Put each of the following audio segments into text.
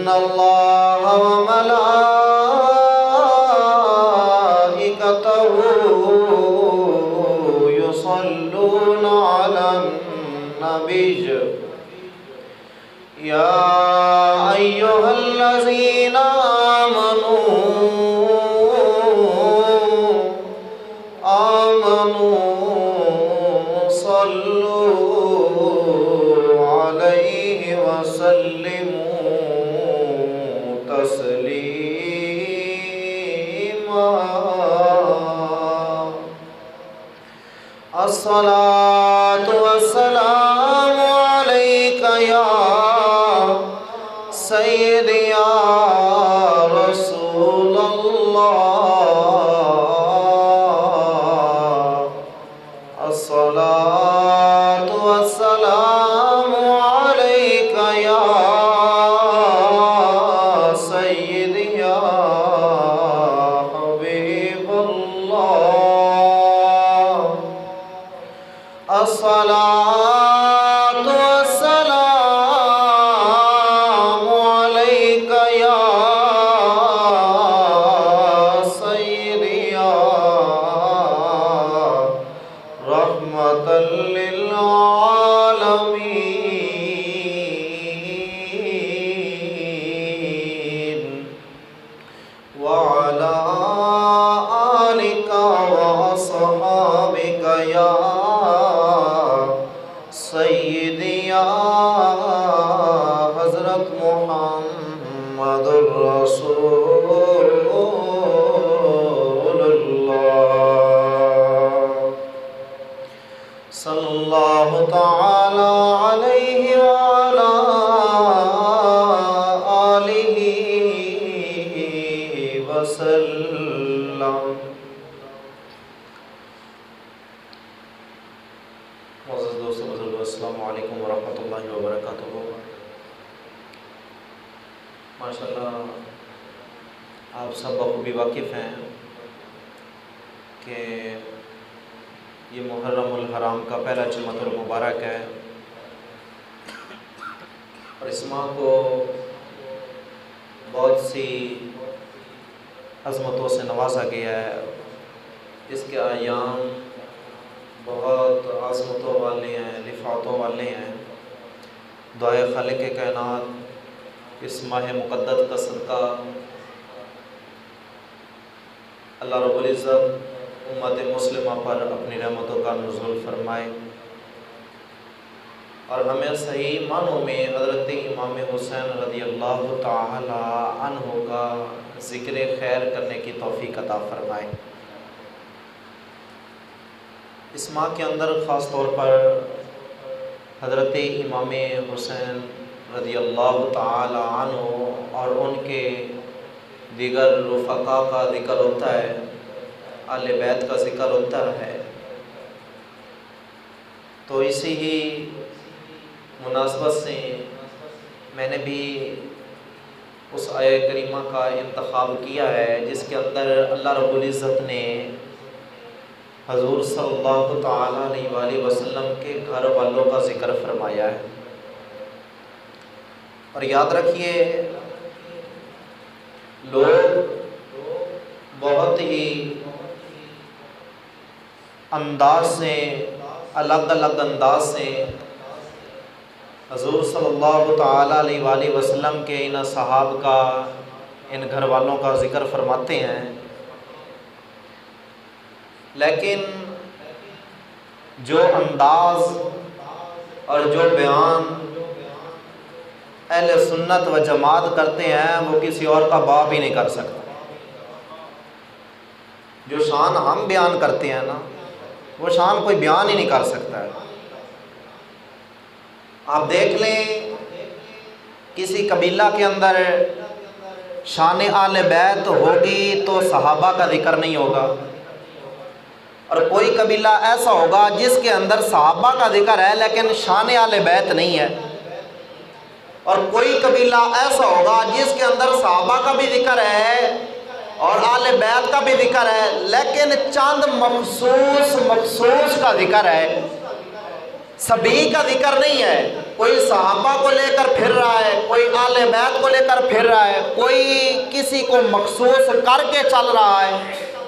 إن الله وملائكته يصلون على النبي يا أيها الذين آمنوا صلوا عليه وسلموا تسليما الصلاة والسلام عليك يا سيدي يا رسول الله الصلاة والسلام عليك يا سيدي يا حبيب الله الصلاة والسلام عليك يا سيدي يا رحمة للعالمين وعلى آلك وأصحابك يا سيدي يا حضرت محمد رسول الله صلى الله تعالى عليه وعلى آله وسلم. معزز دوستو بزرگو، السلام علیکم ورحمۃ اللہ وبرکاتہ. ماشاءاللہ آپ سب بخوبی واقف ہیں کہ یہ محرم الحرام کا پہلا جمعۃ المبارک ہے اور اس ماہ کو بہت سی عظمتوں سے نوازا گیا ہے. اس کے ایام بہت عظمتوں والے ہیں، رفعتوں والے ہیں. دعائے خالق کائنات اس ماہ مقدس کا صدقہ اللہ رب العزت امت مسلمہ پر اپنی رحمتوں کا نزول فرمائے اور ہمیں صحیح معنوں میں حضرت امام حسین رضی اللہ تعالی عنہ کا ذکر خیر کرنے کی توفیق عطا فرمائے. اس ماہ کے اندر خاص طور پر حضرت امام حسین رضی اللہ تعالی عنہ اور ان کے دیگر رفقا کا ذکر ہوتا ہے، اہل بیت کا ذکر ہوتا ہے. تو اسی ہی مناسبت سے میں نے بھی اس آیہ کریمہ کا انتخاب کیا ہے جس کے اندر اللہ رب العزت نے حضور صلی اللہ تعالیٰ علیہ وآلہ وسلم کے گھر والوں کا ذکر فرمایا ہے. اور یاد رکھیے، لوگ بہت ہی انداز سے، الگ الگ انداز سے حضور صلی اللہ تعالیٰ علیہ وآلہ وسلم کے ان صحاب کا، ان گھر والوں کا ذکر فرماتے ہیں، لیکن جو انداز اور جو بیان اہل سنت و جماعت کرتے ہیں وہ کسی اور کا باپ ہی نہیں کر سکتا. جو شان ہم بیان کرتے ہیں نا، وہ شان کوئی بیان ہی نہیں کر سکتا ہے. آپ دیکھ لیں، کسی قبیلہ کے اندر شان آل بیت ہوگی تو صحابہ کا ذکر نہیں ہوگا، اور کوئی قبیلہ ایسا ہوگا جس کے اندر صحابہ کا ذکر ہے لیکن شان آل بیت نہیں ہے، اور کوئی قبیلہ ایسا ہوگا جس کے اندر صحابہ کا بھی ذکر ہے اور آل بیت کا بھی ذکر ہے لیکن چند مخصوص کا ذکر ہے، سبھی کا ذکر نہیں ہے. کوئی صحابہ کو لے کر پھر رہا ہے، کوئی آل بیت کو لے کر پھر رہا ہے، کوئی کسی کو مخصوص کر کے چل رہا ہے،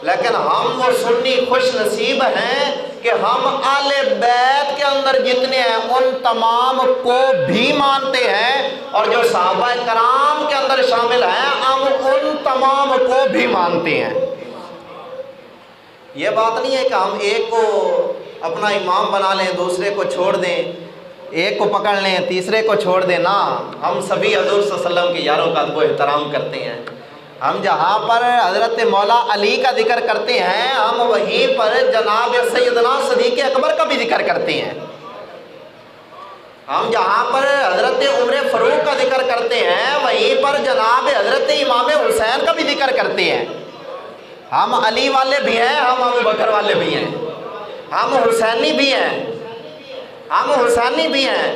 لیکن ہم وہ سنی خوش نصیب ہیں کہ ہم آل بیت کے اندر جتنے ہیں ان تمام کو بھی مانتے ہیں، اور جو صحابہ کرام کے اندر شامل ہیں ہم ان تمام کو بھی مانتے ہیں۔ یہ بات نہیں ہے کہ ہم ایک کو اپنا امام بنا لیں، دوسرے کو چھوڑ دیں، ایک کو پکڑ لیں تیسرے کو چھوڑ دیں، نہ، ہم سبھی حضور صلی اللہ علیہ وسلم کے یاروں کا ادب و احترام کرتے ہیں۔ ہم جہاں پر حضرت مولا علی کا ذکر کرتے ہیں ہم وہیں پر جناب سیدنا صدیق اکبر کا بھی ذکر کرتے ہیں۔ ہم جہاں پر حضرت عمر فاروق کا ذکر کرتے ہیں وہیں پر جناب حضرت امام حسین کا بھی ذکر کرتے ہیں۔ ہم علی والے بھی ہیں، ہم ابو بکر والے بھی ہیں، ہم حسینی بھی ہیں، ہم حسینی بھی ہیں،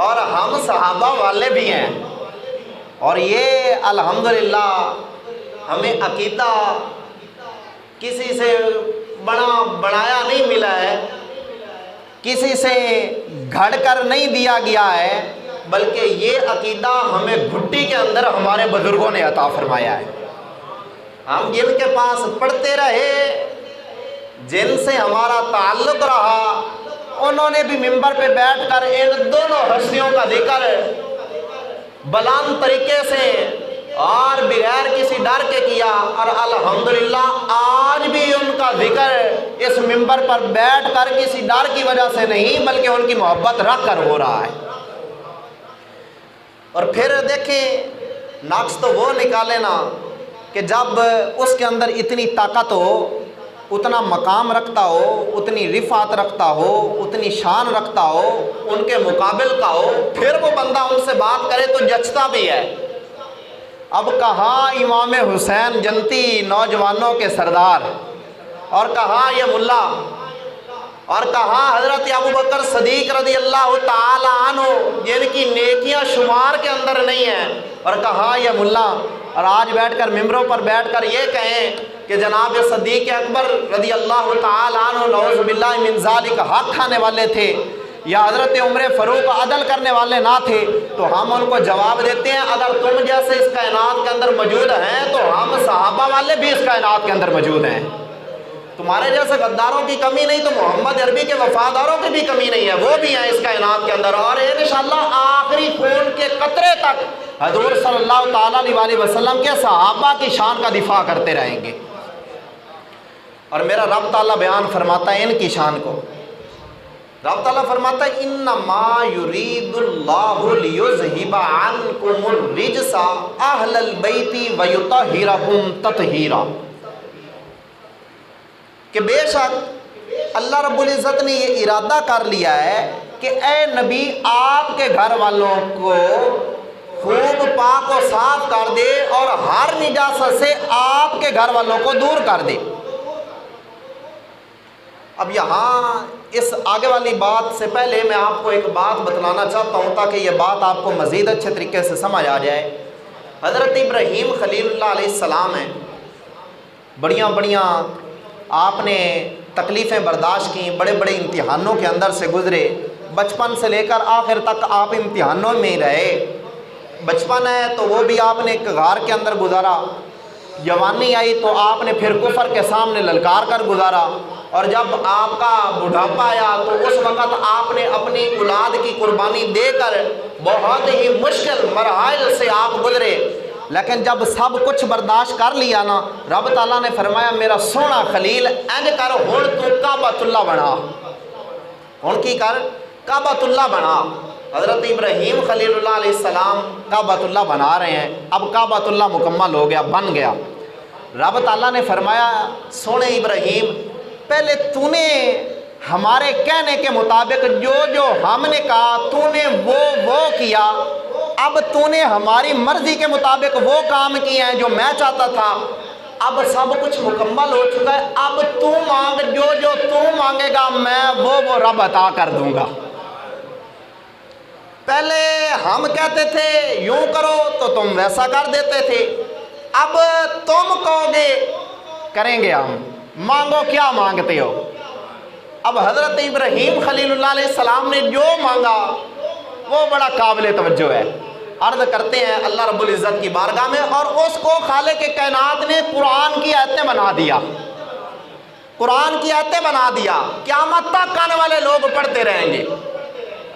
اور ہم صحابہ والے بھی ہیں۔ اور یہ الحمدللہ ہمیں عقیدہ کسی سے بنایا نہیں ملا ہے، کسی سے گھڑ کر نہیں دیا گیا ہے، بلکہ یہ عقیدہ ہمیں گھٹی کے اندر ہمارے بزرگوں نے عطا فرمایا ہے۔ ہم جن کے پاس پڑھتے رہے، جن سے ہمارا تعلق رہا، انہوں نے بھی منبر پہ بیٹھ کر ان دونوں ہستیوں کا ذکر بلند طریقے سے اور بغیر کسی ڈر کے کیا، اور الحمدللہ آج بھی ان کا ذکر اس منبر پر بیٹھ کر کسی ڈر کی وجہ سے نہیں بلکہ ان کی محبت رکھ کر ہو رہا ہے۔ اور پھر دیکھیں نقص تو وہ نکالے نا کہ جب اس کے اندر اتنی طاقت ہو، اتنا مقام رکھتا ہو، اتنی رفعت رکھتا ہو، اتنی شان رکھتا ہو، ان کے مقابل کا ہو، پھر وہ بندہ ان سے بات کرے تو جچتا بھی ہے۔ اب کہاں امام حسین جنتی نوجوانوں کے سردار، اور کہاں یہ ملا، اور کہاں حضرت ابو بکر صدیق رضی اللہ تعالی عنہ جن کی نیکیاں شمار کے اندر نہیں ہیں، اور کہاں یہ ملا، اور آج بیٹھ کر ممبروں پر بیٹھ کر یہ کہیں کہ جناب صدیق اکبر رضی اللہ تعالی عنہ نعوذ باللہ من ذالک حق کھانے والے تھے، یا حضرت عمر فاروق عدل کرنے والے نہ تھے، تو ہم ان کو جواب دیتے ہیں اگر تم جیسے اس کائنات کے اندر موجود ہیں تو ہم صحابہ والے بھی اس کائنات کے اندر موجود ہیں۔ تمہارے جیسے غداروں کی کمی نہیں تو محمد عربی کے وفاداروں کی بھی کمی نہیں ہے، وہ بھی ہیں اس کائنات کے اندر، اور انشاءاللہ آخری خون کے قطرے تک حضور صلی اللہ تعالیٰ علیہ وسلم کے صحابہ کی شان کا دفاع کرتے رہیں گے۔ اور میرا رب تعالیٰ بیان فرماتا ہے ان کی شان کو، رب تعالیٰ فرماتا ہے انما یرید اللہ لیذہب عنکم الرجس اہل البیت ویطہرکم تطہیرا، کہ بے شک اللہ رب العزت نے یہ ارادہ کر لیا ہے کہ اے نبی آپ کے گھر والوں کو خوب پاک و صاف کر دے اور ہر نجاست سے آپ کے گھر والوں کو دور کر دے۔ اب یہاں اس آگے والی بات سے پہلے میں آپ کو ایک بات بتلانا چاہتا ہوں تاکہ یہ بات آپ کو مزید اچھے طریقے سے سمجھ آ جائے۔ حضرت ابراہیم خلیل اللہ علیہ السلام ہیں، بڑیاں بڑیاں آپ نے تکلیفیں برداشت کیں، بڑے بڑے امتحانوں کے اندر سے گزرے، بچپن سے لے کر آخر تک آپ امتحانوں میں ہی رہے۔ بچپن ہے تو وہ بھی آپ نے ایک غار کے اندر گزارا، جوانی آئی تو آپ نے پھر کفر کے سامنے للکار کر گزارا، اور جب آپ کا بڑھاپا آیا تو اس وقت آپ نے اپنی اولاد کی قربانی دے کر بہت ہی مشکل مراحل سے آپ گزرے، لیکن جب سب کچھ برداشت کر لیا نا، رب تعالیٰ نے فرمایا میرا سونا خلیل انج کر ہن تو کعبۃ اللہ بنا، ہن کی کر کعبۃ اللہ بنا۔ حضرت ابراہیم خلیل اللہ علیہ السلام کعبۃ اللہ بنا رہے ہیں، اب کعبۃ اللہ مکمل ہو گیا، بن گیا۔ رب تعالیٰ نے فرمایا سونے ابراہیم پہلے تو نے ہمارے کہنے کے مطابق جو جو ہم نے کہا تو نے وہ کیا، اب تو نے ہماری مرضی کے مطابق وہ کام کیے ہیں جو میں چاہتا تھا، اب سب کچھ مکمل ہو چکا ہے، اب تو مانگ، جو تو مانگے گا میں وہ رب عطا کر دوں گا۔ پہلے ہم کہتے تھے یوں کرو تو تم ویسا کر دیتے تھے، اب تم کہو گے کریں گے ہم، مانگو کیا مانگتے ہو۔ اب حضرت ابراہیم خلیل اللہ علیہ السلام نے جو مانگا وہ بڑا قابل توجہ ہے۔ عرض کرتے ہیں اللہ رب العزت کی بارگاہ میں، اور اس کو خالق کائنات نے قرآن کی آیتیں بنا دیا، قرآن کی آیتیں بنا دیا، قیامت تک آنے والے لوگ پڑھتے رہیں گے۔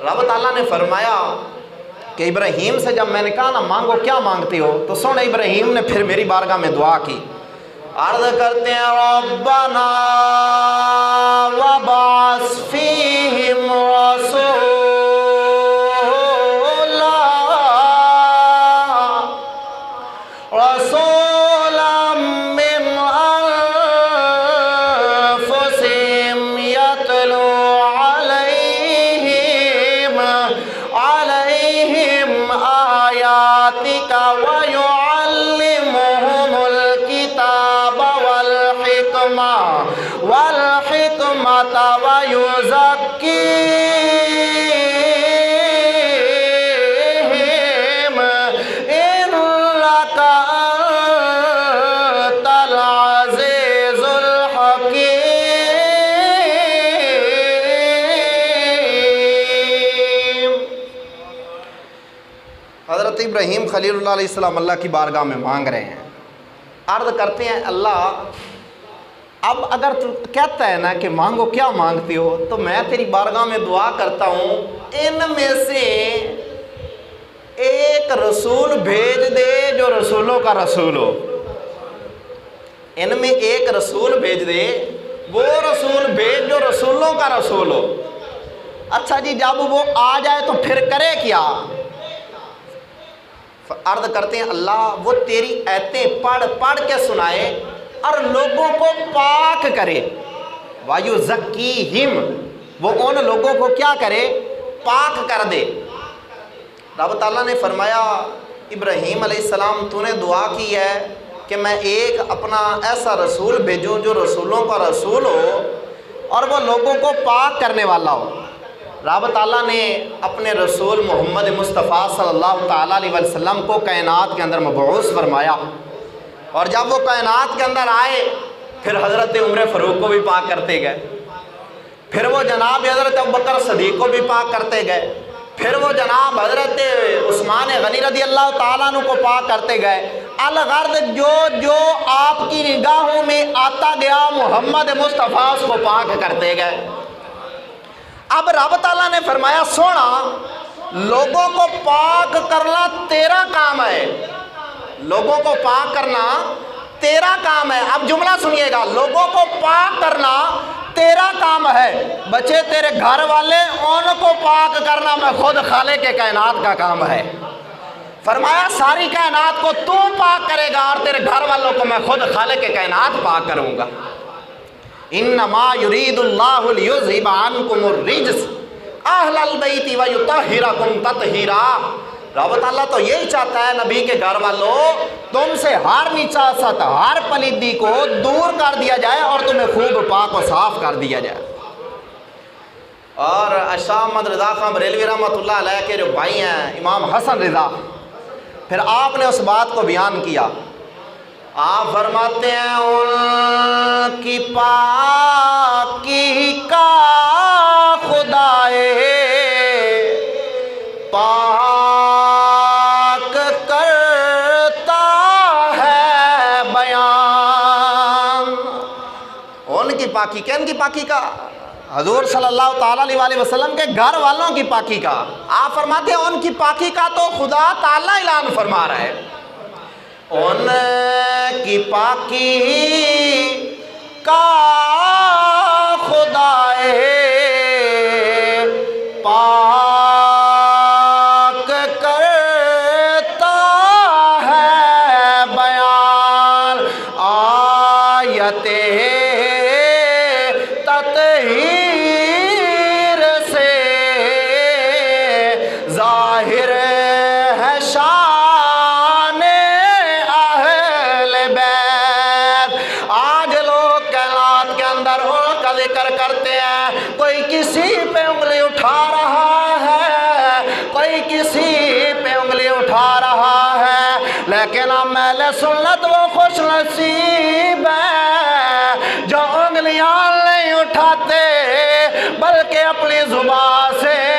رب تعالیٰ نے فرمایا کہ ابراہیم سے جب میں نے کہا نا مانگو کیا مانگتے ہو، تو سن ابراہیم نے پھر میری بارگاہ میں دعا کی۔ عرض کرتے ہیں ربنا وابعث فیہم رسولا من انفسہم یتلو علیہم آیاتک ویعلمہم الکتاب والحکمۃ ویزکیہم انک انت العزیز الحکیم۔ حضرت ابراہیم خلیل اللہ علیہ السلام اللہ کی بارگاہ میں مانگ رہے ہیں، عرض کرتے ہیں اللہ اب اگر تو کہتا ہے نا کہ مانگو کیا مانگتے ہو، تو میں تیری بارگاہ میں دعا کرتا ہوں ان میں سے ایک رسول بھیج دے جو رسولوں کا رسول ہو، ان میں ایک رسول بھیج دے، وہ رسول بھیج جو رسولوں کا رسول ہو۔ اچھا جی جب وہ آ جائے تو پھر کرے کیا؟ عرض کرتے ہیں اللہ وہ تیری آیتیں پڑھ کے سنائے اور لوگوں کو پاک کرے، وَيُزَكِّيهِمْ وہ ان لوگوں کو کیا کرے؟ پاک کر دے۔ رب تعالیٰ نے فرمایا ابراہیم علیہ السلام تو نے دعا کی ہے کہ میں ایک اپنا ایسا رسول بھیجوں جو رسولوں کا رسول ہو اور وہ لوگوں کو پاک کرنے والا ہو۔ رب تعالیٰ نے اپنے رسول محمد مصطفیٰ صلی اللہ تعالیٰ علیہ وسلم کو کائنات کے اندر مبعوث فرمایا، اور جب وہ کائنات کے اندر آئے پھر حضرت عمر فاروق کو بھی پاک کرتے گئے، پھر وہ جناب حضرت ابوبکر صدیق کو بھی پاک کرتے گئے، پھر وہ جناب حضرت عثمان غنی رضی اللہ تعالیٰ عنہ کو پاک کرتے گئے۔ الغرض جو آپ کی نگاہوں میں آتا گیا محمد مصطفیٰ اس کو پاک کرتے گئے۔ اب رب تعالیٰ نے فرمایا سونا لوگوں کو پاک کرنا تیرا کام ہے، لوگوں کو پاک کرنا تیرا کام ہے۔ اب جملہ سنیے گا، لوگوں کو پاک کرنا تیرا کام ہے، بچے تیرے گھر والے ان کو پاک کرنا میں خود خالق کائنات کا کام ہے۔ فرمایا ساری کائنات کو تو پاک کرے گا اور تیرے گھر والوں کو میں خود خالق کائنات پاک کروں گا۔ انما یرید اللہ لیذھب عنکم الرجس اہل البیت ویطہرکم تطہیرا۔ رب تعالیٰ تو یہی چاہتا ہے نبی کے گھر والوں تم سے ہر نجاست ہر پلیدی کو دور کر دیا جائے اور تمہیں خوب پاک و صاف کر دیا جائے۔ اور شاہ احمد رضا خان بریلوی رحمۃ اللہ علیہ کے جو بھائی ہیں امام حسن رضا، پھر آپ نے اس بات کو بیان کیا، آپ فرماتے ہیں ان کی پاکی کا خدائے پاک کرتا ہے بیان۔ ان کی پاکی کن کی پاکی کا؟ حضور صلی اللہ تعالیٰ علیہ وسلم کے گھر والوں کی پاکی کا۔ آپ فرماتے ہیں ان کی پاکی کا تو خدا تعالیٰ اعلان فرما رہا ہے، ان کی پاکی کا خدائے پاک کرتا ہے بیان۔ آیت تطہیر سے ظاہر ہے شان اہل بیت۔ آج لوگ کائنات کے اندر ان کا ذکر کرتے ہیں، کوئی کسی پہ انگلی اٹھا رہا ہے، کوئی کسی پہ انگلی اٹھا رہا ہے، لیکن اب اہل سنت وہ خوش نصیب ہے جو انگلیاں نہیں اٹھاتے بلکہ اپنی زبان سے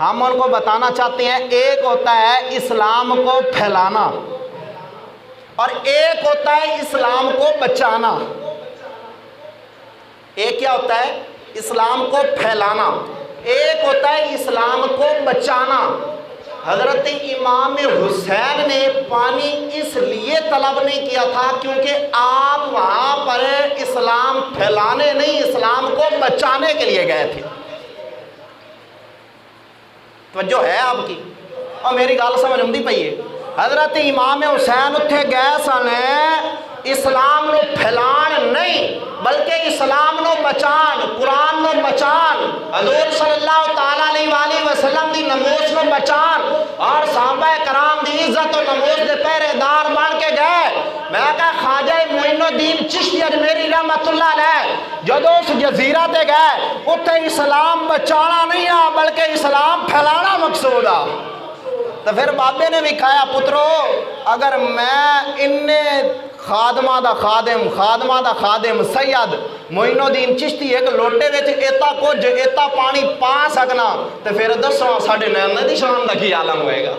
ہم ان کو بتانا چاہتے ہیں ایک ہوتا ہے اسلام کو پھیلانا اور ایک ہوتا ہے اسلام کو بچانا۔ ایک کیا ہوتا ہے؟ اسلام کو پھیلانا، ایک ہوتا ہے اسلام کو بچانا۔ حضرت امام حسین نے پانی اس لیے طلب نہیں کیا تھا کیونکہ آپ وہاں پر اسلام پھیلانے نہیں، اسلام کو بچانے کے لیے گئے تھے۔ توجہ ہے آپ کی؟ اور میری گل سمجھ آتی پئی ہے؟ حضرت امام حسین اتنے گئے سن اسلام نو پھیلان نہیں بلکہ اسلام نو بچان، قرآن نو بچان، حضور صلی اللہ تعالیٰ علیہ وآلہ وسلم دی نموز نو بچان اور صحابہ کرام دی عزت و نموز دے پہرے دار بن کے گئے۔ میں کہا خواجہ معین الدین چشتی اجمیری رحمت اللہ علیہ جدو اس جزیرہ تے گئے اتنے اسلام بچانا نہیں آ بلکہ اسلام پھیلانا مقصود آ۔ تو پھر بابے نے بھی کہا پترو اگر میں انہیں خادمہ دا خادم سید معین الدین چشتی ایک لوٹے وچ ایتا کچھ ایتا پانی پا سکنا تو پھر دسو ساڈے نانے دی شان دا کی عالم ہوئے گا۔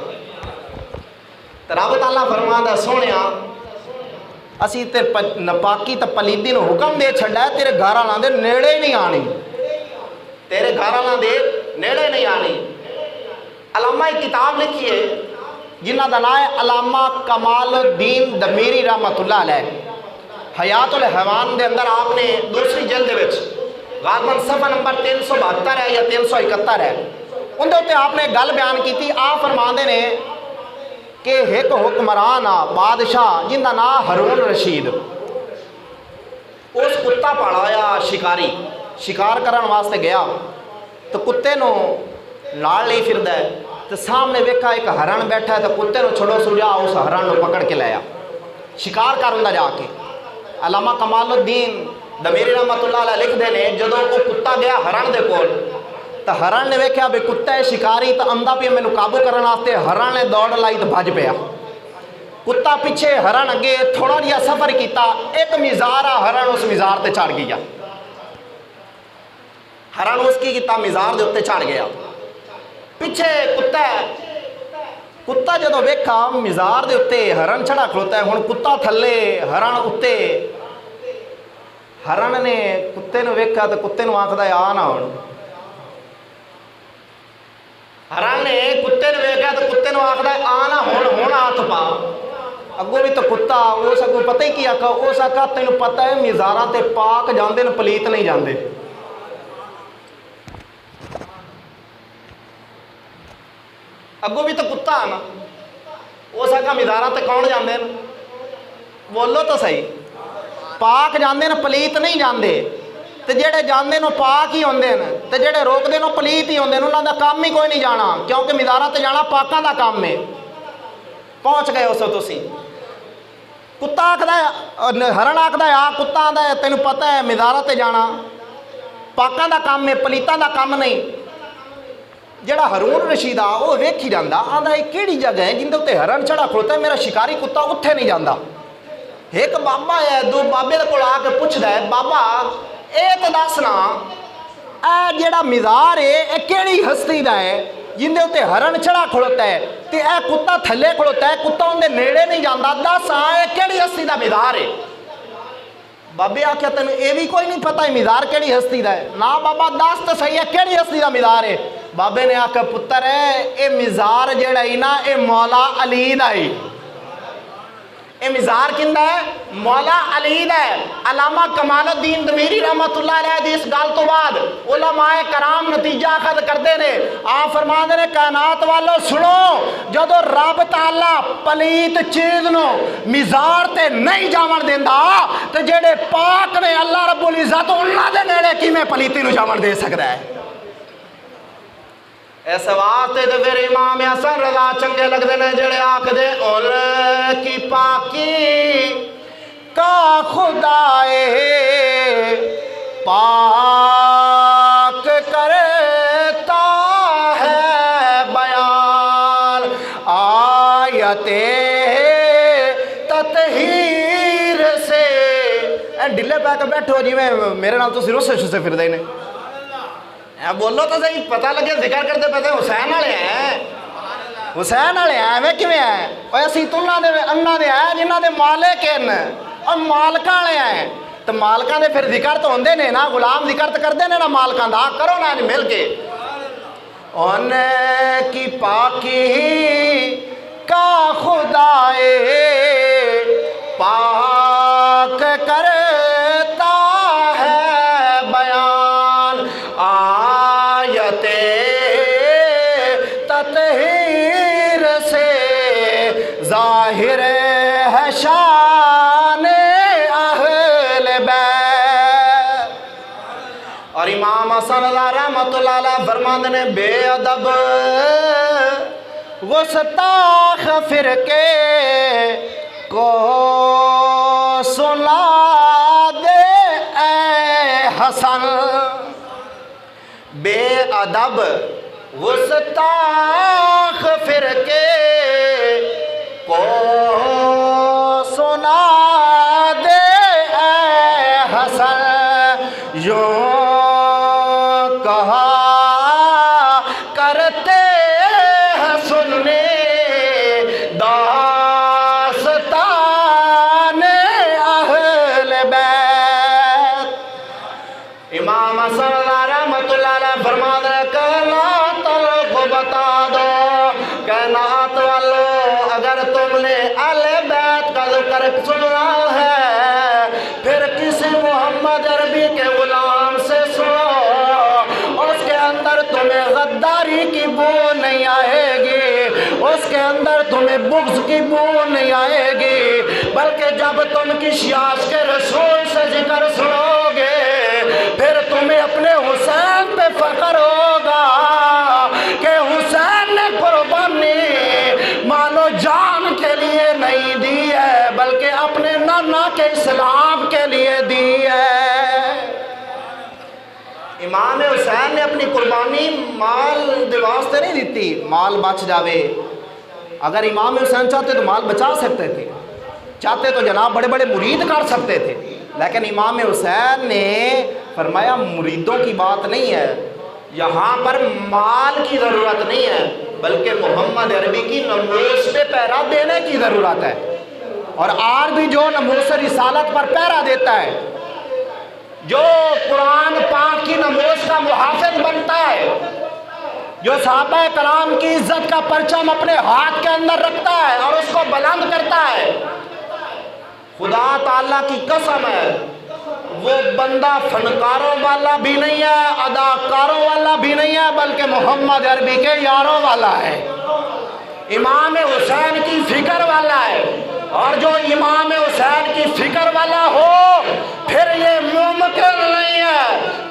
تو رب تعالیٰ فرماندا سونیا اسی تے نپاکی تے پلیدی نو حکم دے چھڈا ہے تیرے گھر والاں دے نیڑے نہیں آنی، تیرے گھر والاں دے نیڑے نہیں آنی۔ علامہ ایک کتاب لکھی ہے جنہ دا نام ہے علامہ کمال الدین دمیری رحمت اللہ علیہ، حیات الحیوان دے اندر آپ نے دوسری جلد وچ غالباً صفحہ نمبر 372 ہے یا 371 ہے، ان دے آپ نے گل بیان کی تھی۔ آپ فرماندے نے کہ ایک حکمران بادشاہ جن دا نام ہارون رشید، اس کتا پاڑایا شکاری شکار کرن واسطے گیا تو کتے نو نال لئی پھردا ہے تو سامنے ویکھا ایک ہرن بیٹھا ہے تو کتے نو چھڑو سو جا اس ہرن نو پکڑ کے لیا شکار کرندا جا کے۔ علامہ کمال الدین دمیری رحمت اللہ علیہ لکھ دے نے جدوں وہ کتا گیا ہرن دے کول تو ہرن نے ویکھیا بھی کتا ہے شکاری تو آندا پیا مینوں قابو کرن واسطے، ہرن نے دوڑ لائی تو بھج پیا، کتا پیچھے ہرن اگے تھوڑا جہا سفر کیتا، ایک مزار ہرن اس مزار تے چڑھ گیا، ہرن اس کی کیتا مزار دے اتنے چڑھ گیا، پیچھے کتا ہے، کتا جدو ویکھا مزار دے اتنے ہرن چڑھا کھلوتا ہے، ہن کتا تھلے ہرن اتنے، ہرن نے کتے نو ویکھا تو کتے نو آکھدا ہے آ نہ ہن، ہرن نے کتے نو ویکھا تو کتے نو آکھدا ہے آ نہ ہن ہاتھ پا، اگوں بھی تو کتا اس اگوں پتہ ہی کی آکھا، اس آکھا تینوں پتہ ہے مزاراں تے پاک جاندے نے پلیت نہیں جاندے، اگوں بھی تو کتا آنا، اس آکھا مزاراں تے کون جاندے ہیں؟ بولو تو صحیح، پاک جاندے نے پلیت نہیں جاندے، تے جڑے جاندے نو پاک ہی ہوندے نے تے جڑے روک دے نو پلیت ہی ہوندے نے، انہاں دا کام ہی کوئی نہیں جانا کیونکہ مزاراں تے جانا پاکاں دا کام ہے۔ پہنچ گئے اس تسی، کتا آکھدا ہے ہرن آکھدا ہے آ، کتا آندا ہے تینوں پتہ ہے مزاراں تے جانا پاکاں دا کام ہے پلیتاں دا کام نہیں۔ جڑا ہارون رشید آ وہ ویکھ ہی جاندا، آندا یہ کیڑی جگہ ہے جن دے تے ہرن چڑھا کھڑوتا ہے، میرا شکاری کتا اتھے نہیں جاندا۔ ایک بابا ہے دو بابے دے کول آ کے پوچھدا ہے بابا اے تے دسنا اے جڑا مزار ہے اے کیڑی ہستی دا ہے جن دے تے ہرن چڑھا کھڑوتا ہے تے اے کتا تھلے کھڑوتا ہے، کتا ان دے نیڑے نہیں جاندا، دس اے کیڑی ہستی دا مزار ہے؟ بابے آکھیا تینوں اے بھی کوئی نہیں پتہ ہے مزار کیڑی ہستی دا ہے؟ نا بابا دس تے صحیح ہے کیڑی ہستی دا مزار ہے؟ بابے نے آکھا پتر ہے اے مزار جڑا ہی نا اے مولا علی دا ہے، اے مزار کندہ ہے؟ مولا علی دا ہے۔ علامہ کمال الدین دمیری رحمت اللہ علیہ دی اس گال تو بعد علماء کرام نتیجہ اخذ کرتے نے، آپ فرماندے نے کائنات والو سنو جدو رب تعالیٰ پلیت چیز نو مزار تے نہیں جاون دیندا تے جڑے پاک نے اللہ رب العزت انہاں دے نیڑے کیویں پلیتی نو جاون دے سکدا ہے؟ ایسے واسطے تو پھر امام حسن رضا چنگے لگتے ہیں جڑے آکھدے ان کی پاکی کا خدائے پاک کرتا ہے بیان آیت تطہیر سے۔ ڈلے پہ کے بیٹھو جی میں میرے نال تو روسے شسے پھر دے نے بولو تو صحیح، پتہ لگے ذکر کرتے پتے حسین والے ہیں، حسین والے ہیں میں کیویں ہیں؟ اوے اسی تو انہاں دے ہیں جنہاں دے مالک ہیں اور مالکاں والے ہیں، تو مالکاں دے پھر ذکر تو ہوندے نے نا، غلام ذکر تو کردے نے نا مالکاں دا، کرو نا مل کے۔ ان کی پاکی کا خدائے پاک کرتا ہے بیان، آیت تطہیر سے ظاہر ہے شان اہل بیت۔ اور امام حسن رحمۃ اللہ علیہ فرماندے نے بے ادب گستاخ فرقے کو سنا دے اے حسن، بے ادب گستاخ فرقے کو سنا دے اے حسن، یوں کہا کرتے ہیں سننے داستان اہل بیت۔ امام حسن رحمۃ اللہ علیہ فرماتے ہیں کائنات کو بتا دو، کائنات والو اگر تم نے اہل بیت کا ذکر سننا ہے پھر کسی محمد عربی کے غلام سے سنو، اس کے اندر تمہیں غداری کی بو نہیں آئے گی، اس کے اندر تمہیں بغض کی بو نہیں آئے گی، بلکہ جب تم کسی عاشق رسول سے ذکر سنو گے پھر تمہیں اپنے حسین پہ فخر ہوگا کہ حسین نے قربانی مانو جان کے لیے نہیں دی ہے بلکہ اپنے نانا کے اسلام کے لیے دی ہے۔ امام حسین نے اپنی قربانی مال دے واسطے نہیں دیتی، مال بچ جاوے، اگر امام حسین چاہتے تو مال بچا سکتے تھے، چاہتے تو جناب بڑے بڑے مرید کر سکتے تھے، لیکن امام حسین نے فرمایا مریدوں کی بات نہیں ہے، یہاں پر مال کی ضرورت نہیں ہے بلکہ محمد عربی کی ناموس پہ پہرا دینے کی ضرورت ہے۔ اور آج بھی جو ناموس رسالت پر پہرا دیتا ہے، جو قرآن پاک کی ناموس کا محافظ بنتا ہے، جو صحابہ کرام کی عزت کا پرچم اپنے ہاتھ کے اندر رکھتا ہے اور اس کو بلند کرتا ہے، خدا تعالیٰ کی قسم ہے وہ بندہ فنکاروں والا بھی نہیں ہے، اداکاروں والا بھی نہیں ہے، بلکہ محمد عربی کے یاروں والا ہے، امام حسین کی فکر والا ہے۔ اور جو امام حسین کی فکر والا ہو پھر یہ ممکن نہیں ہے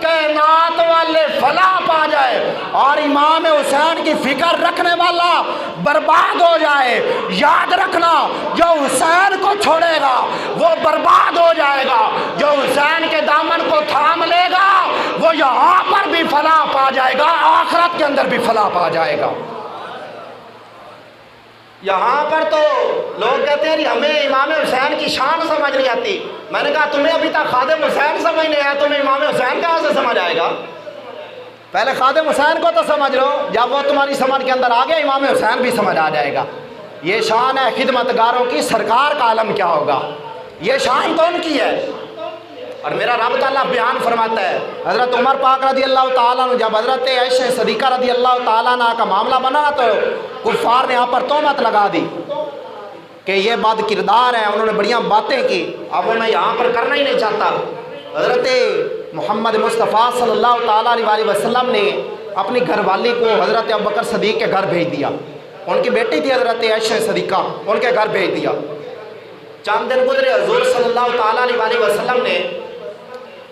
کائنات والے فلاح پا جائے اور امام حسین کی فکر رکھنے والا برباد ہو جائے۔ یاد رکھنا جو حسین کو چھوڑے گا وہ برباد ہو جائے گا، جو حسین کے دامن کو تھام لے گا وہ یہاں پر بھی فلاح پا جائے گا، آخرت کے اندر بھی فلاح پا جائے گا۔ یہاں پر تو لوگ کہتے ہیں ہمیں امام حسین کی شان سمجھ نہیں آتی، میں نے کہا تمہیں ابھی تک خادم حسین سمجھ نہیں آیا، تمہیں امام حسین کہاں سے سمجھ آئے گا؟ پہلے خادم حسین کو تو سمجھ لو، جب وہ تمہاری سمجھ کے اندر آ گیا امام حسین بھی سمجھ آ جائے گا۔ یہ شان ہے خدمتگاروں کی، سرکار کا عالم کیا ہوگا، یہ شان کون کی ہے؟ اور میرا رب تعالیٰ بیان فرماتا ہے، حضرت عمر پاک رضی اللہ تعالیٰ عنہ جب حضرت عائشہ صدیقہ رضی اللہ تعالیٰ عنہ کا معاملہ بنا تو کفار نے یہاں پر تہمت لگا دی کہ یہ بد کردار ہیں، انہوں نے بڑیاں باتیں کی، اب وہ میں یہاں پر کرنا ہی نہیں چاہتا۔ حضرت محمد مصطفیٰ صلی اللہ تعالیٰ علیہ وسلم نے اپنی گھر والی کو حضرت ابوبکر صدیق کے گھر بھیج دیا، ان کی بیٹی تھی حضرت عائشہ صدیقہ، ان کے گھر بھیج دیا۔ چند دن گزرے، حضور صلی اللہ تعالیٰ علیہ وسلم نے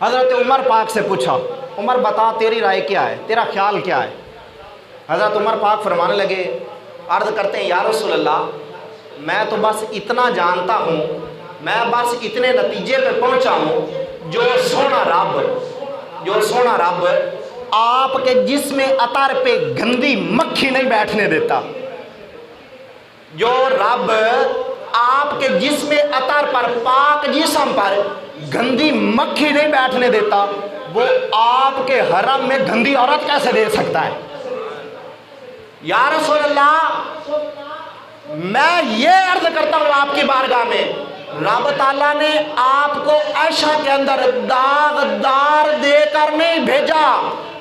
حضرت عمر پاک سے پوچھا، عمر بتا تیری رائے کیا ہے، تیرا خیال کیا ہے؟ حضرت عمر پاک فرمانے لگے، عرض کرتے ہیں یا رسول اللہ میں تو بس اتنا جانتا ہوں، میں بس اتنے نتیجے پہ پہنچا ہوں، جو سونا رب آپ کے جسم عطر پہ گندی مکھی نہیں بیٹھنے دیتا، جو رب آپ کے جسم عطر پر، پاک جسم پر گندی مکھی نہیں بیٹھنے دیتا، وہ آپ کے حرم میں گندی عورت کیسے دے سکتا ہے؟ یا رسول اللہ میں یہ عرض کرتا ہوں آپ کی بارگاہ میں، رب تعالیٰ نے آپ کو عائشہ کے اندر داغدار دے کر نہیں بھیجا،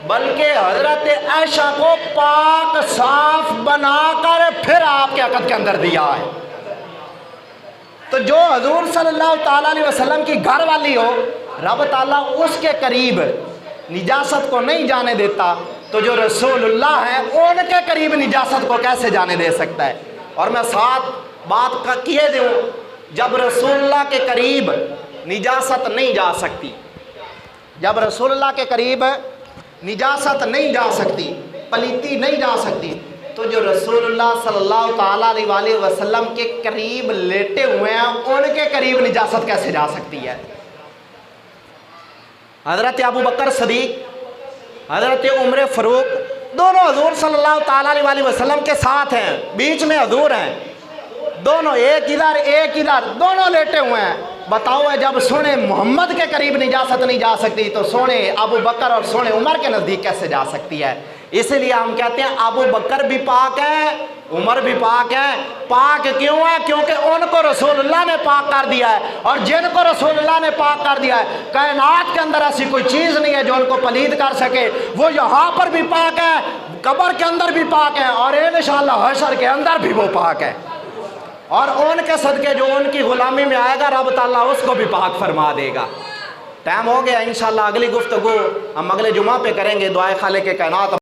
بلکہ حضرت عائشہ کو پاک صاف بنا کر پھر آپ کے عقد کے اندر دیا ہے۔ تو جو حضور صلی اللہ تعالیٰ علیہ وسلم کی گھر والی ہو، رب تعالیٰ اس کے قریب نجاست کو نہیں جانے دیتا، تو جو رسول اللہ ہے ان کے قریب نجاست کو کیسے جانے دے سکتا ہے؟ اور میں ساتھ بات کیے دوں، جب رسول اللہ کے قریب نجاست نہیں جا سکتی، جب رسول اللہ کے قریب نجاست نہیں جا سکتی، پلیتی نہیں جا سکتی، تو جو رسول اللہ صلی اللہ تعالیٰ علیہ وآلہ وسلم کے قریب لیٹے ہوئے ہیں ان کے قریب نجاست کیسے جا سکتی ہے؟ حضرت ابو بکر صدیق، حضرت عمر فاروق، دونوں حضور صلی اللہ تعالیٰ علیہ وآلہ وسلم کے ساتھ ہیں، بیچ میں حضور ہیں، دونوں ایک ادھر دونوں لیٹے ہوئے ہیں۔ بتاؤ جب سونے محمد کے قریب نجاست نہیں جا سکتی تو سونے ابو بکر اور سونے عمر کے نزدیک کیسے جا سکتی ہے؟ اس لیے ہم کہتے ہیں ابو بکر بھی پاک ہے، عمر بھی پاک ہے۔ پاک کیوں ہے؟ کیونکہ ان کو رسول اللہ نے پاک کر دیا ہے، اور جن کو رسول اللہ نے پاک کر دیا ہے کائنات کے اندر ایسی کوئی چیز نہیں ہے جو ان کو پلید کر سکے۔ وہ یہاں پر بھی پاک ہے، قبر کے اندر بھی پاک ہے، اور انشاءاللہ حشر کے اندر بھی وہ پاک ہے، اور ان کے صدقے جو ان کی غلامی میں آئے گا رب تعالیٰ اس کو بھی پاک فرما دے گا۔ ٹائم ہو گیا، انشاءاللہ اگلی گفتگو ہم اگلے جمعہ پہ کریں گے۔ دعائے خالق کائنات